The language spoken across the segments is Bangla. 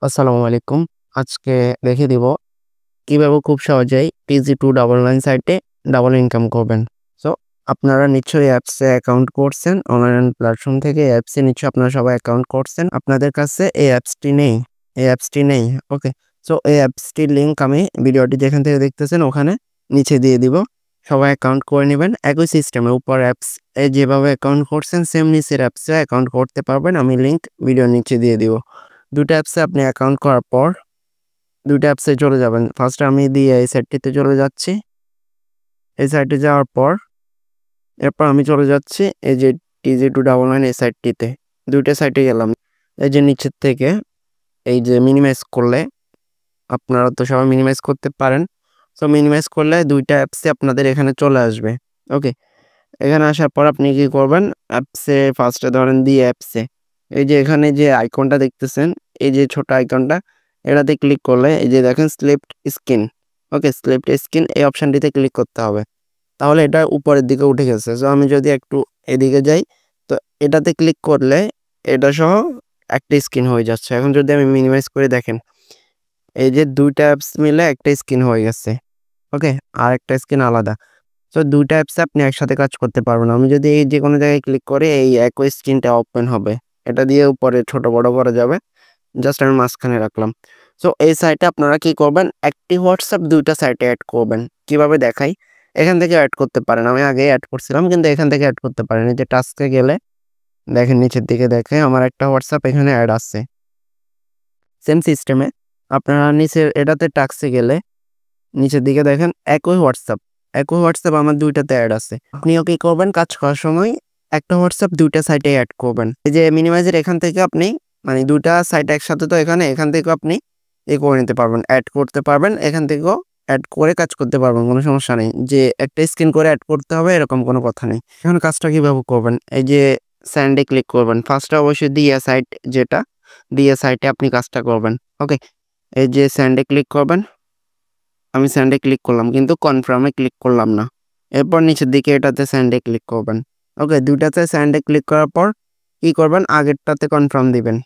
আসসালামু আলাইকুম। আজকে দেখিয়ে দিব কিভাবে খুব সহজেই TG299 সাইটে ডাবল ইনকাম করবেন। সো আপনারা নিশ্চয়ই অ্যাপসে অ্যাকাউন্ট করছেন। অনলাইন প্ল্যাটফর্ম থেকে অ্যাপসে নিশ্চয়ই আপনারা সবাই অ্যাকাউন্ট করছেন। আপনাদের কাছে এই অ্যাপসটি নেই। ওকে। সো এই অ্যাপসটির লিংক আমি ভিডিওটি যেখান থেকে দেখতেছেন ওখানে নিচে দিয়ে দিব। সবাই অ্যাকাউন্ট করে নিবেন। একই সিস্টেমে উপর অ্যাপস যেভাবে অ্যাকাউন্ট করছেন সেম নিচের অ্যাপসে অ্যাকাউন্ট করতে পারবেন। আমি লিংক ভিডিওর নিচে দিয়ে দিব। দুটো অ্যাপসে আপনি অ্যাকাউন্ট করার পর দুটো অ্যাপসে চলে যাবেন। ফার্স্ট আমি এই সাইটটিতে চলে যাচ্ছি। এই সাইটে যাওয়ার পর এরপর আমি চলে যাচ্ছি এই যে TG299 এই সাইটটিতে। দুইটা সাইটে গেলাম। এই যে নিচের থেকে এই যে মিনিমাইজ করলে আপনারা তো সবাই মিনিমাইজ করতে পারেন। সো মিনিমাইজ করলে দুইটা অ্যাপসে আপনাদের এখানে চলে আসবে। ওকে। এখানে আসার পর আপনি কি করবেন? অ্যাপসে ফার্স্টে ধরেন অ্যাপসে এই যে এখানে যে আইকনটা দেখতেছেন, এই যে ছোট আইকনটা এটাতে ক্লিক করলে এই যে দেখেন স্লিপড স্ক্রিন। ওকে, স্লিপড স্ক্রিন এই অপশনটিতে ক্লিক করতে হবে। তাহলে এটা উপরের দিকে উঠে গেছে। সো আমি যদি একটু এদিকে যাই তো এটাতে ক্লিক করলে এটা সহ একটা স্ক্রিন হয়ে যাচ্ছে। এখন যদি আমি মিনিমাইজ করে দেখেন এই যে দুইটা অ্যাপস মিলে একটা স্ক্রিন হয়ে গেছে। ওকে, আর একটা স্ক্রিন আলাদা। সো দুইটা অ্যাপসে আপনি একসাথে কাজ করতে পারবেন। আমি যদি এই যে কোনো জায়গায় ক্লিক করি এই একই স্ক্রিনটা ওপেন হবে। এটা দিয়ে উপরে ছোট বড় করা যাবে। জাস্ট আমি মাঝখানে রাখলাম। সো এই সাইটে আপনারা কি করবেন? একটি হোয়াটসঅ্যাপ দুইটা সাইটে অ্যাড করবেন। কিভাবে দেখাই? এখান থেকে অ্যাড করতে পারেন। আমি আগেই অ্যাড করছিলাম কিন্তু এখান থেকে অ্যাড করতে পারেন। এই যে টাস্কে গেলে দেখেন নিচের দিকে দেখে আমার একটা হোয়াটসঅ্যাপ এখানে অ্যাড আছে। সেম সিস্টেমে আপনারা নিচের এটাতে টাস্কে গেলে নিচের দিকে দেখেন একই হোয়াটসঅ্যাপ আমার দুইটাতে অ্যাড আছে। আপনিও কি করবেন? কাজ করার সময় একটা হোয়াটসঅ্যাপ দুইটা সাইটে অ্যাড করবেন। এই যে মিনিমাইজের এখান থেকে আপনি মানে দুইটা সাইট একসাথে তো এখান থেকেও আপনি করে নিতে পারবেন, অ্যাড করতে পারবেন। এখান থেকেও অ্যাড করে কাজ করতে পারবেন, কোনো সমস্যা নেই। যে একটা স্ক্রিন করে অ্যাড করতে হবে এরকম কোনো কথা নেই। এখন কাজটা কিভাবে করবেন? এই যে স্যান্ডে ক্লিক করবেন। ফার্স্টে অবশ্যই সাইট যেটা সাইটে আপনি কাজটা করবেন। ওকে, এই যে স্যান্ডে ক্লিক করবেন। আমি স্যান্ডে ক্লিক করলাম কিন্তু কনফার্মে ক্লিক করলাম না। এরপর নিচের দিকে এটাতে স্যান্ডে ক্লিক করবেন। ওকে, দুইটাতে স্যান্ডে ক্লিক করার পর কি করবেন? আগেরটাতে কনফার্ম দিবেন।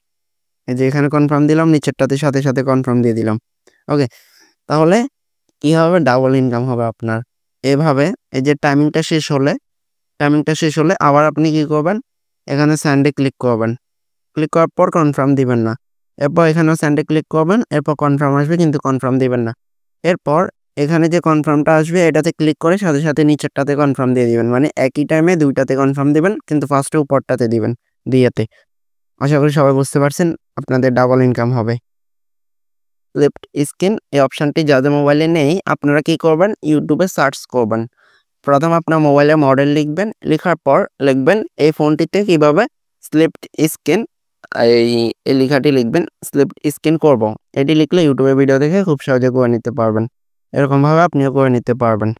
এই যে এখানে কনফার্ম দিলাম, নিচেরটাতে সাথে সাথে কনফার্ম দিয়ে দিলাম। ওকে, তাহলে কি হবে? ডাবল ইনকাম হবে আপনার। এভাবে এই যে টাইমিংটা শেষ হলে আবার আপনি কি করবেন? এখানে স্যান্ডে ক্লিক করবেন। ক্লিক করার পর কনফার্ম দিবেন না। এরপর এখানেও স্যান্ডে ক্লিক করবেন। এরপর কনফার্ম আসবে কিন্তু কনফার্ম দিবেন না। এরপর এখানে যে কনফার্মটা আসবে এটাতে ক্লিক করে সাথে সাথে নিচেরটাতে কনফার্ম দিয়ে দিবেন। মানে একই টাইমে দুইটাতে কনফার্ম দিবেন কিন্তু ফার্স্টে উপরটাতে দিবেন দিয়েতে। আশা করি সবাই বুঝতে পারছেন। আপনাদের ডাবল ইনকাম হবে। লেফট স্ক্রিন এই অপশনটি যাদের মোবাইলে নেই আপনারা কি করবেন? ইউটিউবে সার্চ করবেন। প্রথম আপনার মোবাইলে মডেল লিখবেন, লেখার পর লিখবেন এই ফোনটিতে কিভাবে স্লিপড স্ক্রিন এই লেখাটি লিখবেন স্লিপড স্ক্রিন করব। এটি লিখলে ইউটিউবে ভিডিও দেখে খুব সহজে করে নিতে পারবেন। এরকমভাবে আপনিও করে নিতে পারবেন।